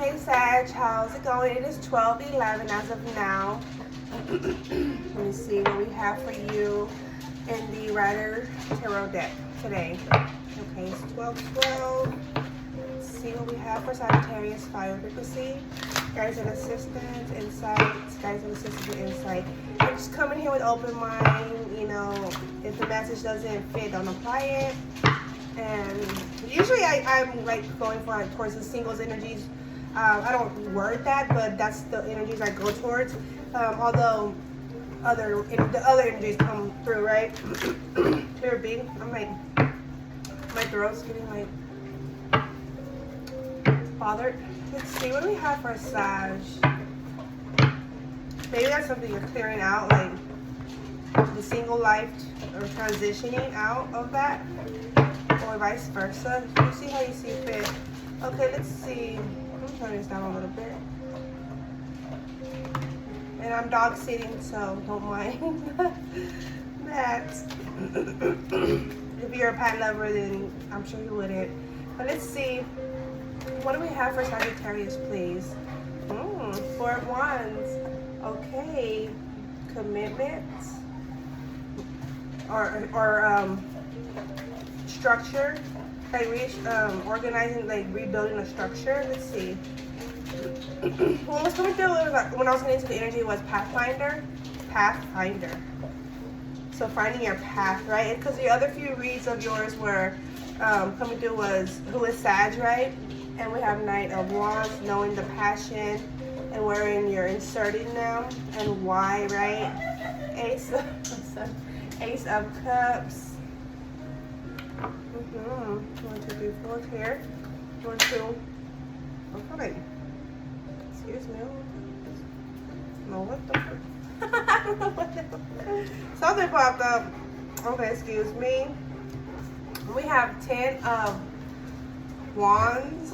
Hey Sag, how's it going? It is 12:11 as of now. Let me see what we have for you in the Rider Tarot deck today. Okay, it's 12:12. Let's see what we have for Sagittarius fire frequency. Guys and assistance, insights, guys and assistance, insight. I'm just coming here with open mind. You know, if the message doesn't fit, don't apply it. And usually I'm like going for like towards the singles energies. I don't word that, but that's the energies I go towards. Although the other energies come through, right? Here, big. I'm like, my throat's getting like bothered. Let's see, what do we have for a Sag? Maybe that's something you're clearing out, like the single life or transitioning out of that, or vice versa. You see how you see fit. Okay, let's see. I'm turning this down a little bit. And I'm dog sitting, so don't mind that. If you're a pet lover, then I'm sure you wouldn't. But let's see. What do we have for Sagittarius, please? Four of Wands. Okay. Commitment. Or structure. Like organizing, like rebuilding a structure. Let's see. What was coming through when I was getting into the energy was Pathfinder. Pathfinder. So finding your path, right? Because the other few reads of yours were coming through was who is Sag, right? And we have Knight of Wands, knowing the passion and wherein you're inserting them and why, right? Ace of Cups. 1, 2, 3, 4 here. 1, 2. Okay. Excuse me. No, what the fuck? I don't know what the fuck. Something popped up. Okay, excuse me. We have 10 of Wands.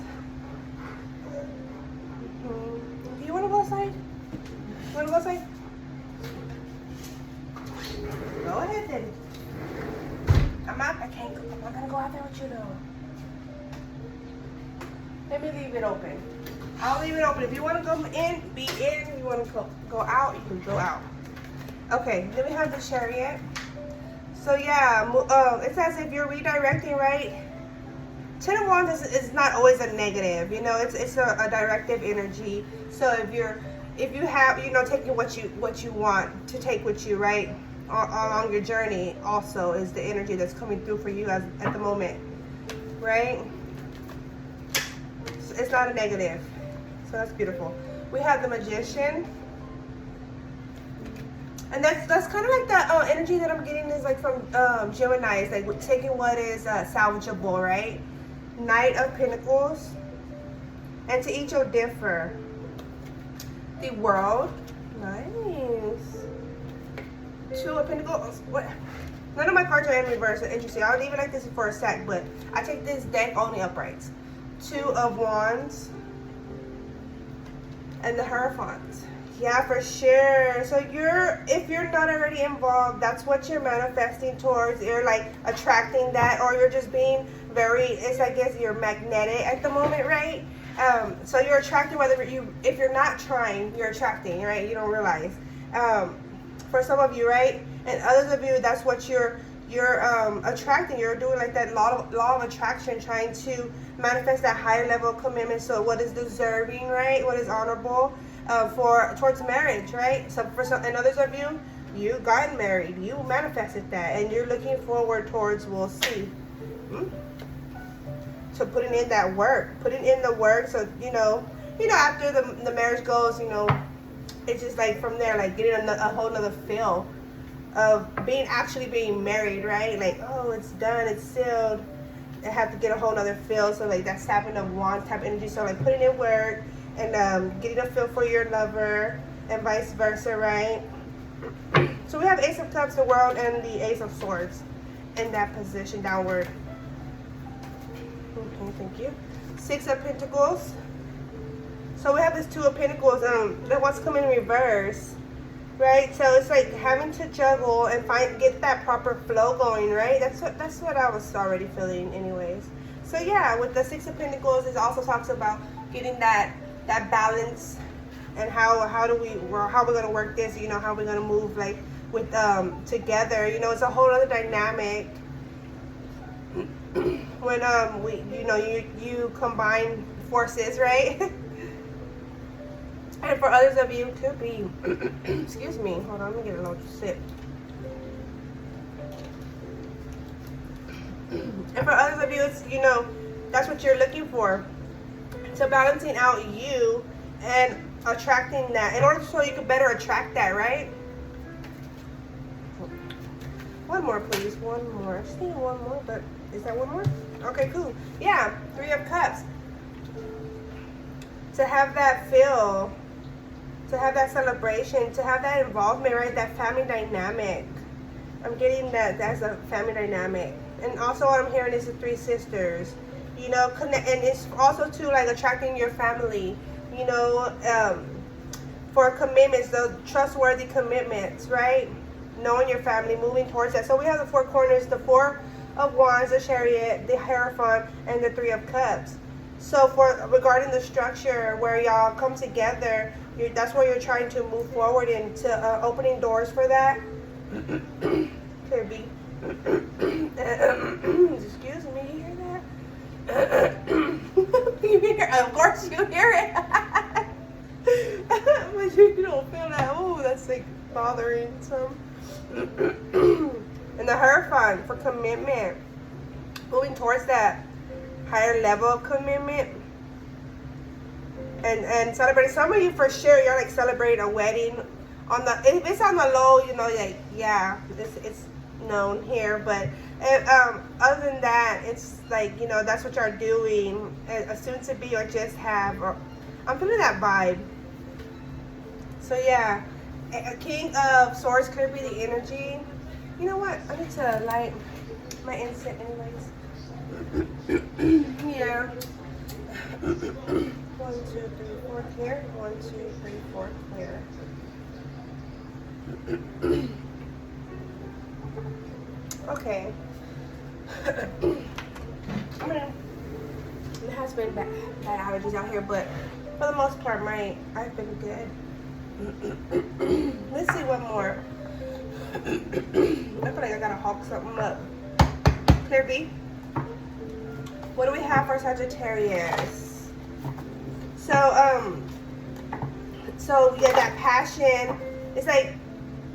Do you want to go outside? You want to go outside? Go ahead then. I'm not gonna go out there with you though. Let me leave it open. I'll leave it open. If you want to go in, be in. If you want to go out, you can go out. Okay, then we have the Chariot. So yeah, it says if you're redirecting, right? 10 of Wands is not always a negative. You know, it's a directive energy. So if you have, you know, taking what you want to take with you, right? Along your journey also is the energy that's coming through for you at the moment, right? So it's not a negative, so that's beautiful. We have the Magician, and that's kind of like the energy that I'm getting is like from Gemini, is like taking what is salvageable, right? Knight of Pentacles, and to each will differ. The World, nice. 2 of Pentacles. What? None of my cards are in reverse. So interesting. I'll leave it like this for a sec, but I take this deck only uprights. 2 of Wands. And the Hierophant. Yeah, for sure. So if you're not already involved, that's what you're manifesting towards. You're like attracting that, or you're just being it's I guess you're magnetic at the moment, right? So you're attracting if you're not trying, you're attracting, right? You don't realize. For some of you, right? And others of you, that's what you're attracting. You're doing like that law of attraction, trying to manifest that higher level of commitment. So what is deserving, right? What is honorable towards marriage, right? So and others of you, you got married, you manifested that, and you're looking forward towards, we'll see. So putting in that work, putting in the work. So you know after the marriage goes, you know. It's just like from there, like getting a whole nother feel of actually being married, right? Like, oh, it's done, it's sealed. I have to get a whole nother feel. So like that Seven of Wands type energy. So like putting in work and getting a feel for your lover and vice versa, right? So we have Ace of Cups, the World, and the Ace of Swords in that position downward. Okay, thank you. 6 of Pentacles. So we have this 2 of Pentacles, that wants to come in reverse, right? So it's like having to juggle and get that proper flow going, right? That's what I was already feeling anyways. So yeah, with the 6 of Pentacles, it also talks about getting that that balance, and how we're gonna work this. You know, how we're gonna move like with together. You know, it's a whole other dynamic when you combine forces, right? And for others of you, could be excuse me, hold on, let me get a little sip. And for others of you, it's, you know, that's what you're looking for. So balancing out you and attracting that in order so you can better attract that, right? One more, please. One more. I see one more, but is that one more? Okay, cool. Yeah, Three of Cups. To have that feel, to have that celebration, to have that involvement, right? That family dynamic. I'm getting that that's a family dynamic. And also what I'm hearing is the three sisters. You know, connect, and it's also too like attracting your family. You know, for commitments, the trustworthy commitments, right? Knowing your family, moving towards that. So we have the four corners, the Four of Wands, the Chariot, the Hierophant, and the Three of Cups. So for regarding the structure where y'all come together, that's where you're trying to move forward into opening doors for that. Could be. Excuse me, you hear that? You hear? Of course you hear it. But you don't feel that. Oh, that's like bothering some. And the Hierophant for commitment, moving towards that higher level of commitment, and celebrating. Some of you for sure, you're like celebrating a wedding. On the, if it's on the low, you know, like, yeah, it's known here, but other than that, it's like, you know, that's what you're doing, a soon to be, or just have, or I'm feeling that vibe. So yeah, a King of Swords could be the energy. You know what, I need to light my incense anyways. Yeah. 1, 2, 3, 4 clear. 1, 2, 3, 4 clear. Okay. I mean, it has been bad allergies out here, but for the most part, I've been good. Let's see one more. I feel like I gotta hawk something up. Clear B. What do we have for Sagittarius? So yeah, that passion. It's like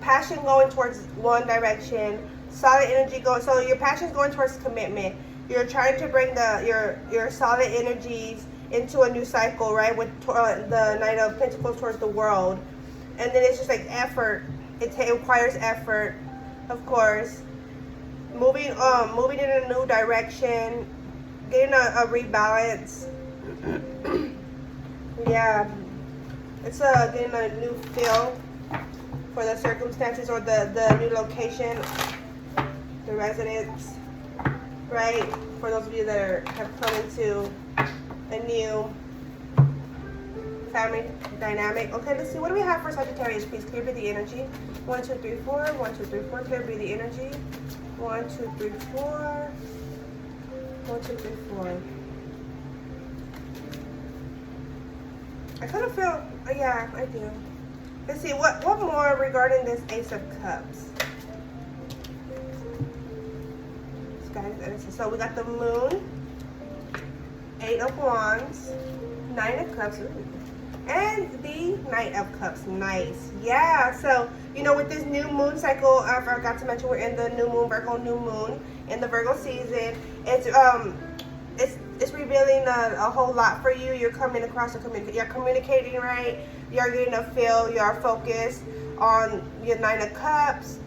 passion going towards one direction. Solid energy going. So your passion is going towards commitment. You're trying to bring your solid energies into a new cycle, right? With the Knight of Pentacles towards the world, and then it's just like effort. It requires effort, of course. Moving in a new direction, getting a rebalance. Yeah, it's getting a new feel for the circumstances or the new location, the residence, right? For those of you that have come into a new family dynamic. Okay, let's see. What do we have for Sagittarius? Please clear be the energy. 1, 2, 3, 4. 1, 2, 3, 4. Clear be the energy. 1, 2, 3, 4. 1, 2, 3, 4. I kind of feel, yeah, I do. Let's see, what more regarding this Ace of Cups? So we got the Moon, 8 of Wands, 9 of Cups, and the Knight of Cups. Nice. Yeah, so, you know, with this new moon cycle, I forgot to mention we're in the new moon, Virgo new moon, in the Virgo season. It's revealing a whole lot for you. You're coming across, you're communicating right. You're getting a feel. You're focused on your 9 of Cups.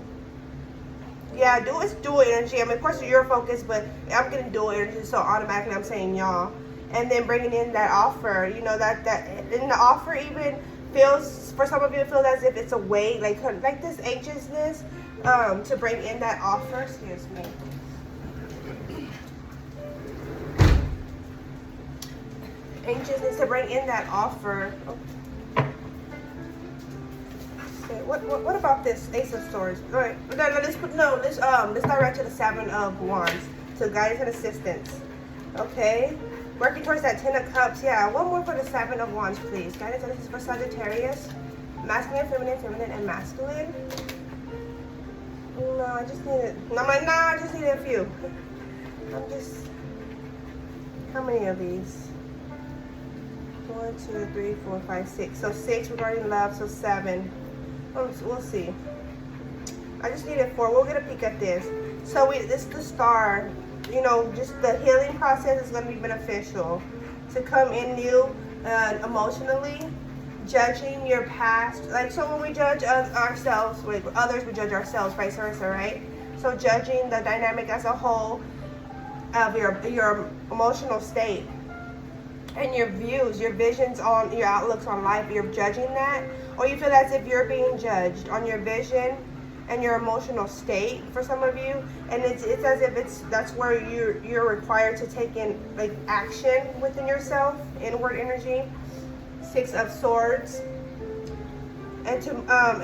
Yeah, it's dual energy. I mean, of course you're focused, but I'm getting dual energy, so automatically I'm saying y'all. And then bringing in that offer, you know, that in the offer even feels, for some of you, it feels as if it's a weight, like this anxiousness to bring in that offer. Excuse me. Anxiousness to bring in that offer. Okay, what about this Ace of Swords? All right, let's direct to the 7 of Wands, so guidance and assistance. Okay, Working towards that 10 of Cups. Yeah, one more for the 7 of Wands, please. Guidance, this is for Sagittarius. Masculine, feminine, and masculine. No, I just needed, no, I just needed a few. I'm just, how many of these? 1, 2, 3, 4, 5, 6. So 6 regarding love, so 7. We'll see. I just needed 4. We'll get a peek at this. So this is the Star. You know, just the healing process is going to be beneficial. To come in new emotionally, judging your past. Like, so when we judge ourselves with others, we judge ourselves, vice versa, right? So judging the dynamic as a whole of your emotional state and your views, your visions on your outlooks on life, you're judging that, or you feel as if you're being judged on your vision and your emotional state for some of you, and it's as if that's where you're required to take in like action within yourself, inward energy. 6 of Swords, and to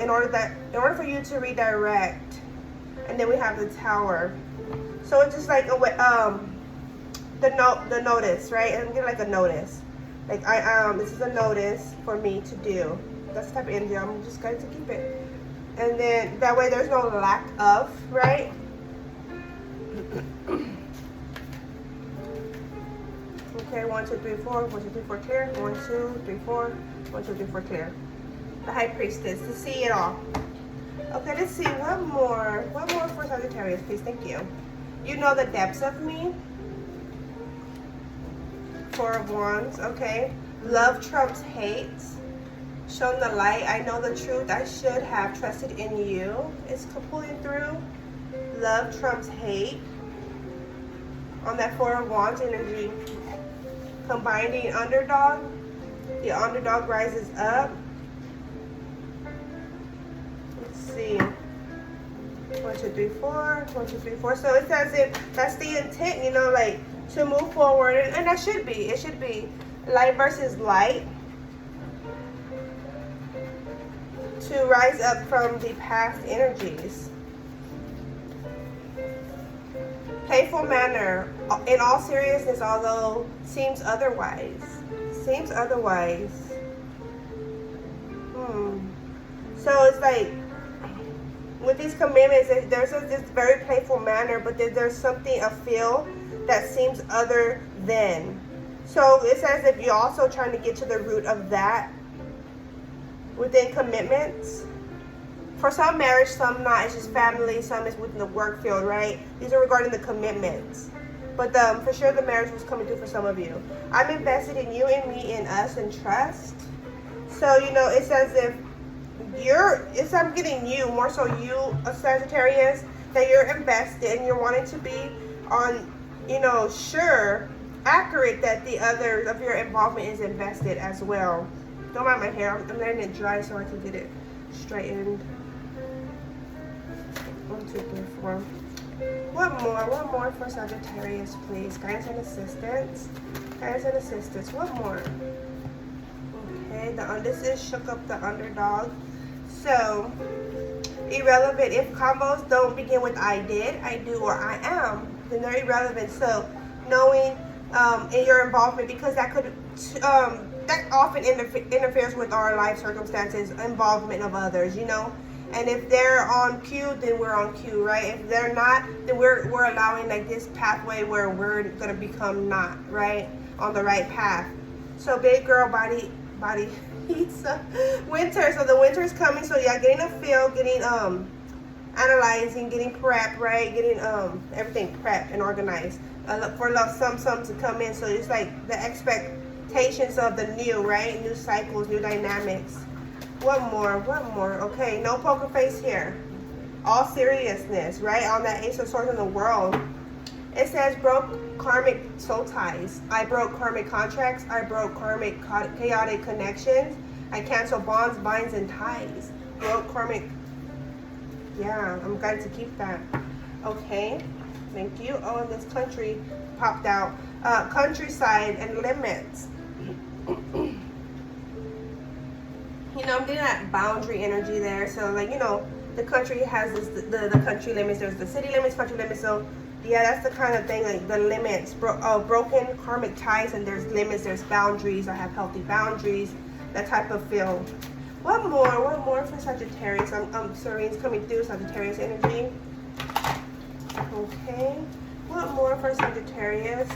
in order for you to redirect, and then we have the Tower. So it's just like the notice, right? I'm getting like a notice, like this is a notice for me to do. That's the type of energy I'm just going to keep it. And then that way there's no lack of, right? Okay, 1, 2, 3, 4. 1, 2, 3, 4, clear. 1, 2, 3, 4. 1, 2, 3, 4, clear. The High Priestess, to see it all. Okay, let's see, one more for Sagittarius, please. Thank you. You know the depths of me. 4 of Wands, okay. Love trumps hate. Shown the light, I know the truth, I should have trusted in you. It's pulling through. Love trumps hate. On that 4 of Wands energy. Combining underdog. The underdog rises up. Let's see. 1, 2, 3, 4. 1, 2, 3, 4. So it's as if that's the intent, you know, like to move forward. And that should be. It should be light versus light. To rise up from the past energies. Playful manner, in all seriousness, although seems otherwise. Seems otherwise. So it's like, with these commitments, there's this very playful manner, but there's something, a feel that seems other than. So it's as if you're also trying to get to the root of that within commitments. For some marriage, some not. It's just family, some is within the work field, right? These are regarding the commitments. But for sure the marriage was coming through for some of you. I'm invested in you and me and us and trust. So, you know, it's as if I'm getting you, more so you, a Sagittarius, that you're invested and you're wanting to be on, you know, sure, accurate that the others of your involvement is invested as well. Don't mind my hair. I'm letting it dry so I can get it straightened. 1, 2, 3, 4. One more for Sagittarius, please. Guidance and assistance. Guidance and assistance. One more. Okay, this is shook up the underdog. So, irrelevant. If combos don't begin with I did, I do, or I am, then they're irrelevant. So, knowing in your involvement, because that could that often interferes with our life circumstances, involvement of others, you know. And if they're on cue, then we're on cue, right? If they're not, then we're allowing like this pathway where we're gonna become not, right, on the right path. So big girl body heats up. Winter, so the winter is coming. So yeah, getting a feel, getting analyzing, getting prepped, right? Getting everything prepped and organized for some to come in. So it's like the expectations of the new, right? New cycles, new dynamics. One more. Okay, no poker face here. All seriousness, right? On that Ace of Swords in the World. It says broke karmic soul ties. I broke karmic contracts. I broke karmic chaotic connections. I canceled bonds, binds, and ties. Broke karmic. Yeah, I'm going to keep that. Okay, thank you. Oh, and this country popped out. Countryside and limits. You know, I'm getting that boundary energy there. So, like, you know, the country has this, the country limits. There's the city limits, country limits. So, Yeah, that's the kind of thing, like the limits, broken karmic ties, and there's limits, there's boundaries. I have healthy boundaries, that type of feel. What more for Sagittarius? Serene's coming through, Sagittarius energy. Okay, what more for Sagittarius?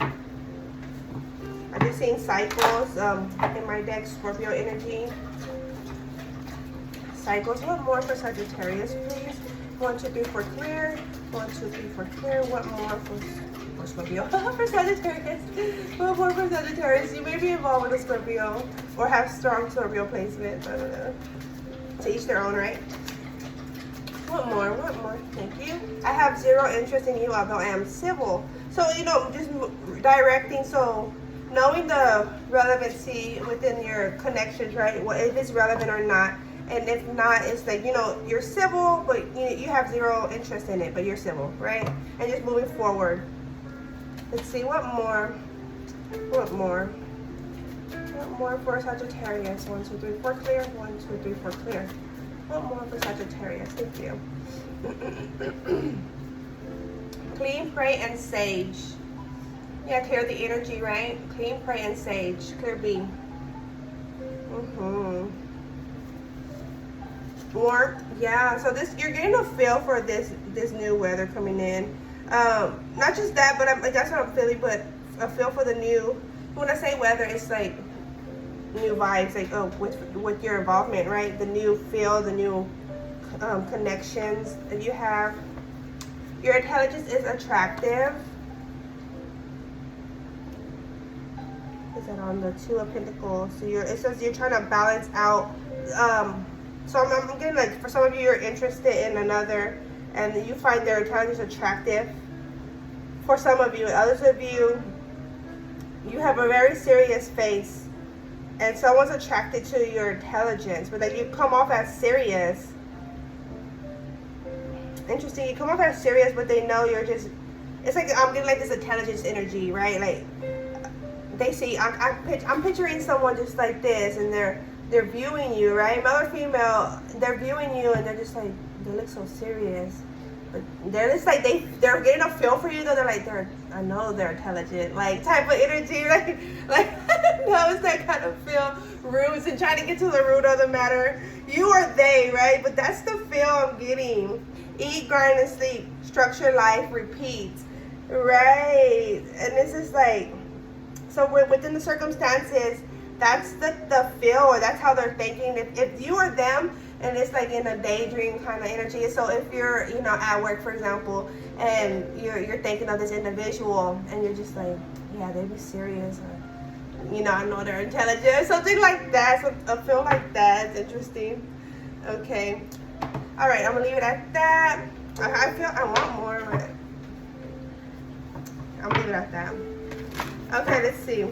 I'm just seeing cycles in my deck, Scorpio energy. Cycles, what more for Sagittarius, please? 1, 2, 3, 4, clear. 1, 2, 3, 4, clear. What more for Scorpio? For Sagittarius. What more for Sagittarius? You may be involved with a Scorpio or have strong Scorpio placement. I don't know. To each their own, right? What more? What more? Thank you. I have zero interest in you, although I am civil. So, you know, just directing. So, knowing the relevancy within your connections, right? What, if it's relevant or not. And if not, it's like, you know, you're civil, but you have zero interest in it, but you're civil, right? And just moving forward. Let's see, what more? What more? What more for Sagittarius? 1, 2, 3, 4, clear. 1, 2, 3, 4, clear. What more for Sagittarius? Thank you. Clean, pray, and sage. Yeah, clear the energy, right? Clean, pray, and sage. Clear B. Warmth, yeah. So this, you're getting a feel for this new weather coming in. Not just that, but that's what I'm feeling. But a feel for the new. When I say weather, it's like new vibes, like with your involvement, right? The new feel, the new connections that you have. Your intelligence is attractive. Is that on the 2 of Pentacles? So it says you're trying to balance out. So I'm getting, like, for some of you, you're interested in another, and you find their intelligence attractive. For some of you, others of you, you have a very serious face, and someone's attracted to your intelligence, but that you come off as serious. Interesting, you come off as serious, but they know you're just, it's like, I'm getting like this intelligence energy, right? Like, they see, I'm picturing someone just like this, and they're viewing you, right? Male or female, they're viewing you, and they're just like, they look so serious. But they're just like, they're getting a feel for you, though. They're like, I know they're intelligent, like, type of energy, right? Like, no, it's that kind of feel, roots, and trying to get to the root of the matter. You or they, right? But that's the feel I'm getting. Eat, grind, and sleep. Structure life, repeat. Right. And this is like, so within the circumstances, that's the feel, or that's how they're thinking. If you are them, and it's like in a daydream kind of energy. So if you're, you know, at work, for example, and you're thinking of this individual, and you're just like, yeah, they be serious, or, you know, I know they're intelligent, something like that. So a feel like that is interesting. Okay. All right, I'm gonna leave it at that. I feel I want more, but I'm gonna leave it at that. Okay, let's see.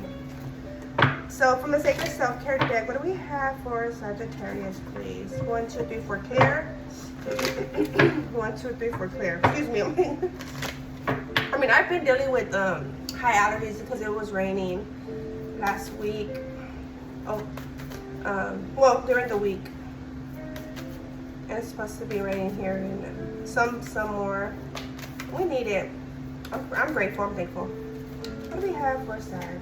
So from the Sacred Self-Care deck, what do we have for Sagittarius, please? 1, 2, 3, 4, clear. 1, 2, 3, 4, clear. Excuse me. I mean, I've been dealing with high allergies because it was raining last week. Oh, well, during the week. And it's supposed to be raining here, and some more. We need it. I'm grateful. I'm thankful. What do we have for Sag?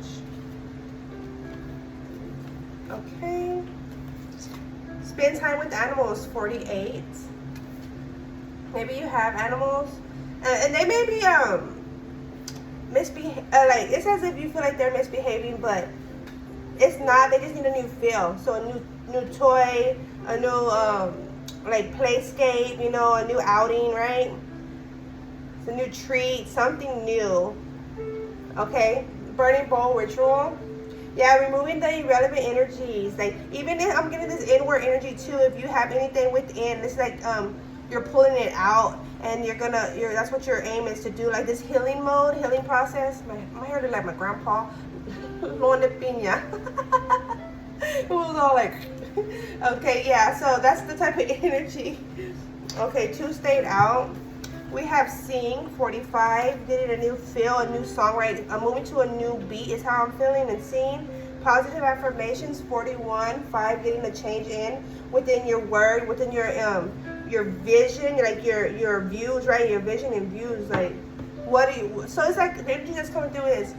Okay. Spend time with animals, 48. Maybe you have animals, and they may be like, it's as if you feel like they're misbehaving, but it's not. They just need a new feel. So a new toy, a new like playscape, you know, a new outing, right? It's a new treat, something new. Okay, burning bowl ritual. Yeah, removing the irrelevant energies. Like, even if I'm getting this inward energy too, if you have anything within, it's like you're pulling it out, and that's what your aim is to do, like this healing mode, healing process. My hair look like my grandpa. Lo de piña. It was all like, okay, yeah, so that's the type of energy. Okay, 2 stayed out. We have sing, 45, getting a new feel, a new song, right? I'm moving to a new beat is how I'm feeling, and sing. Positive affirmations, 41, 5, getting a change in within your word, within your vision, like your views, right? Your vision and views, like What do you? So it's like the energy that's coming through is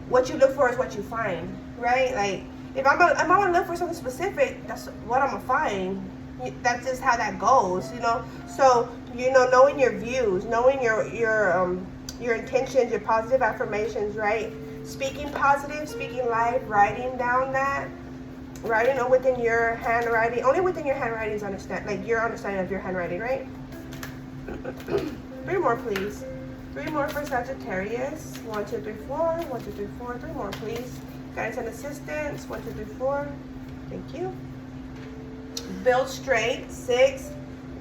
what you look for is what you find, right? Like if I'm gonna look for something specific, that's what I'm gonna find. That's just how that goes, you know. So knowing your views, knowing your intentions, your positive affirmations, right? Speaking positive, speaking life, writing down that, writing within your handwriting. Only within your handwriting is understand, like your understanding of your handwriting, right? 3 more, please. 3 more for Sagittarius. 1, 2, 3, 4. 1, 2, 3, 4. 3 more, please. Guidance and assistance. 1, 2, 3, 4. Thank you. Build strength. 6.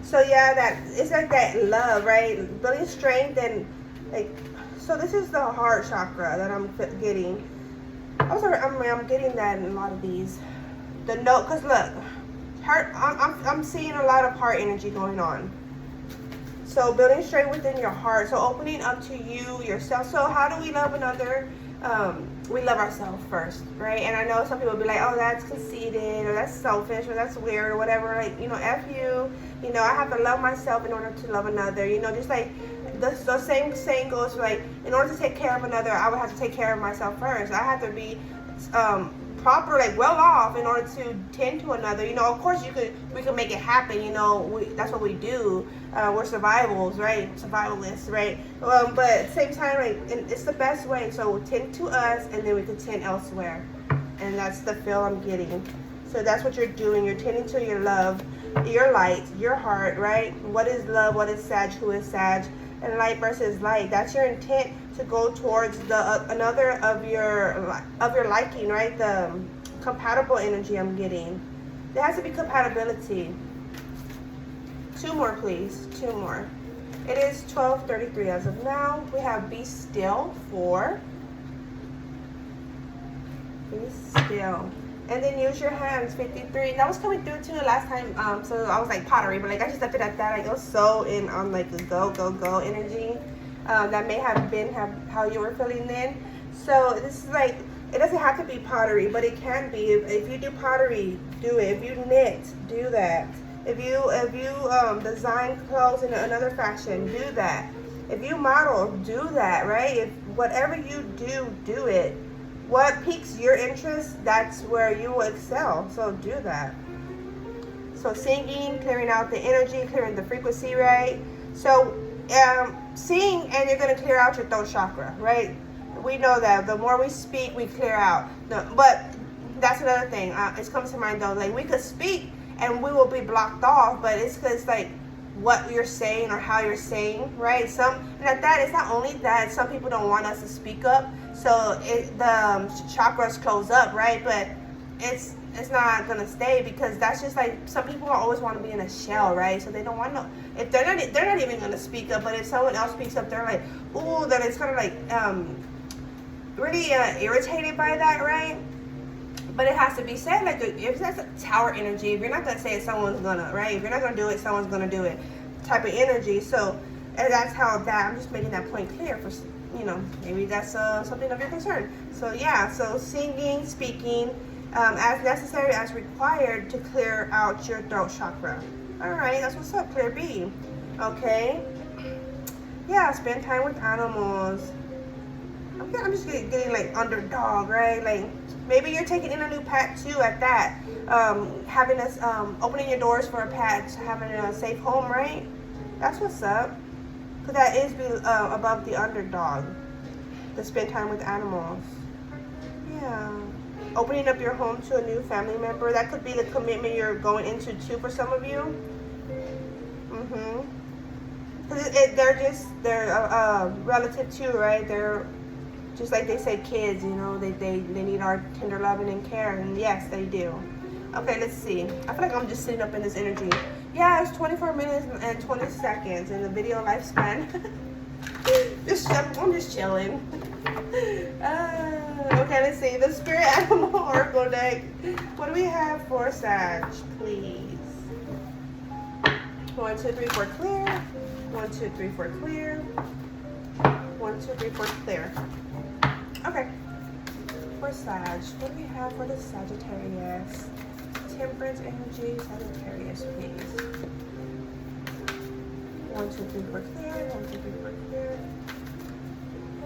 So yeah, that it's like that love, right? Building strength and like. So this is the heart chakra that I'm getting. I'm getting that in a lot of these. The note, cause look, heart. I'm seeing a lot of heart energy going on. So building strength within your heart. So opening up to you, yourself. So how do we love another? We love ourselves first, right? And I know some people will be like, oh, that's conceited, or that's selfish, or that's weird, or whatever. Like, F you. I have to love myself in order to love another. Just like the same saying goes, like, in order to take care of another, I would have to take care of myself first. I have to be proper, like well off in order to tend to another. Of course we could make it happen. That's what we do. We're survivalists, right? But at the same time, like, it's the best way. So tend to us, and then we can tend elsewhere, and that's the feel I'm getting. So that's what you're doing. You're tending to your love, your light, your heart, right? What is love? What is Sag? Who is Sag? And light versus light. That's your intent to go towards the another of your liking, right? The compatible energy I'm getting. There has to be compatibility. 2 more, please. 2 more. It is 12:33 as of now. We have be still 4. Be still. And then use your hands, 53. That was coming through too last time. So I was like pottery, but like I just left it at that. Like it was so in on like the go energy. That may have been how you were feeling then. So this is like, it doesn't have to be pottery, but it can be. If you do pottery, do it. If you knit, do that. If you design clothes in another fashion, do that. If you model, do that, right? If whatever you do it. What piques your interest, that's where you will excel. So do that. So singing, clearing out the energy, clearing the frequency, right? So sing, and you're going to clear out your throat chakra, right? We know that the more we speak, we clear out. But that's another thing. It comes to mind though, like we could speak and we will be blocked off, but it's because like what you're saying or how you're saying, right? And at that, it's not only that some people don't want us to speak up, so the chakras close up, right? But it's not gonna stay, because that's just like some people always want to be in a shell, right? So they don't want to. If they're not even gonna speak up, but if someone else speaks up, they're like, ooh, then it's kind of like really irritated by that, right? But it has to be said, like, if that's a tower energy, if you're not going to say it, someone's going to, right? If you're not going to do it, someone's going to do it type of energy. So, and that's how I'm just making that point clear for, maybe that's something of your concern. So, yeah, so singing, speaking, as necessary, as required to clear out your throat chakra. All right, that's what's up, Clear B. Okay. Yeah, spend time with animals. I'm just getting like underdog, right? Like, maybe you're taking in a new pet too at that. Having us opening your doors for a pet, having a safe home, right? That's what's up. Because that is above the underdog. To spend time with animals. Yeah. Opening up your home to a new family member. That could be the commitment you're going into too for some of you. Because they're relative too, right? They're just like they say, kids, they need our tender loving and care, and yes, they do. Okay, let's see. I feel like I'm just sitting up in this energy. Yeah, it's 24 minutes and 20 seconds in the video lifespan. I'm just chilling. Okay, let's see. The Spirit Animal Oracle deck. What do we have for Sag, please? 1, 2, 3, 4, clear. 1, 2, 3, 4, clear. 1, 2, 3, 4, clear. Okay. For Sag, what do we have for the Sagittarius? Temperance energy, Sagittarius, please. 1, 2, 3, 4, clear. 1, 2, 3, 4, clear.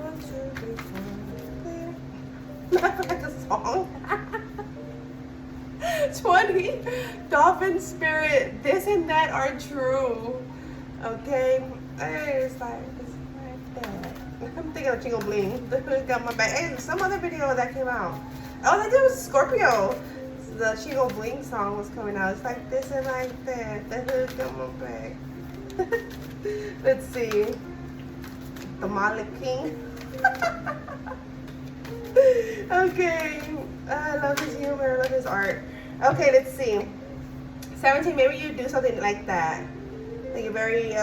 1, 2, 3, 4, clear. Not like a song. 20. Dolphin spirit. This and that are true. Okay. It's like that. I'm thinking of Jingle Bling. The hood got my back. Hey, some other video that came out. Oh, that was Scorpio. The Jingle Bling song was coming out. It's like this and like that. The hood got my back. Let's see. The Molly King. Okay. I love his humor. I love his art. Okay, let's see. 17, maybe you do something like that. Like you're very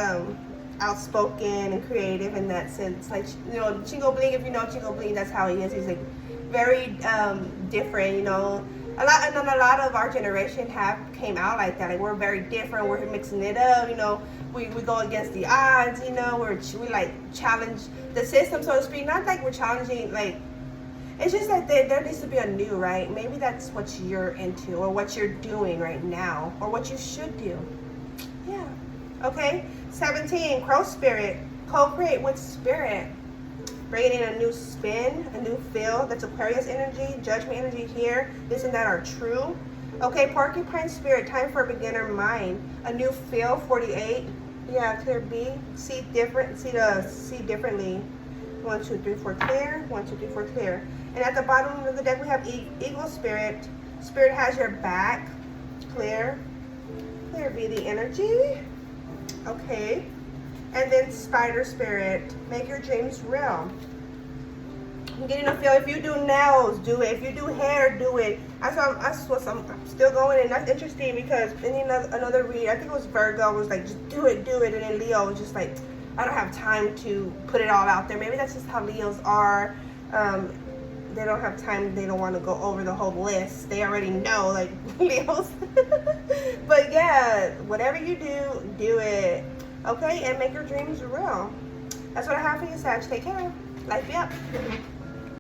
outspoken and creative in that sense. Like, you know, Jingle Bling, if you know Jingle Bling, that's how he is. He's like very different, you know. A lot of our generation came out like that. Like, we're very different. We're mixing it up, you know. We go against the odds, you know. We like challenge the system, so to speak. Not like we're challenging, like, it's just that there needs to be a new, right? Maybe that's what you're into or what you're doing right now or what you should do. Yeah. Okay. 17, Crow Spirit. Co-create with Spirit. Bringing in a new spin, a new feel. That's Aquarius energy, Judgment energy here. This and that are true. Okay, Porcupine Spirit. Time for a beginner mind. A new feel, 48. Yeah, clear B. See differently. 1, 2, 3, 4, clear. 1, 2, 3, 4, clear. And at the bottom of the deck, we have Eagle Spirit. Spirit has your back. Clear. Clear be the energy. Okay. And then Spider Spirit. Make your dreams real. I'm getting a feel. If you do nails, do it. If you do hair, do it. That's what I'm still going. And that's interesting because in another read, I think it was Virgo, was like, just do it. And then Leo was just like, I don't have time to put it all out there. Maybe that's just how Leos are. They don't have time. They don't want to go over the whole list. They already know, like, Leos. But yeah, whatever you do it. Okay, and make your dreams real. That's what I have for you, Sag. Take care. Life be up.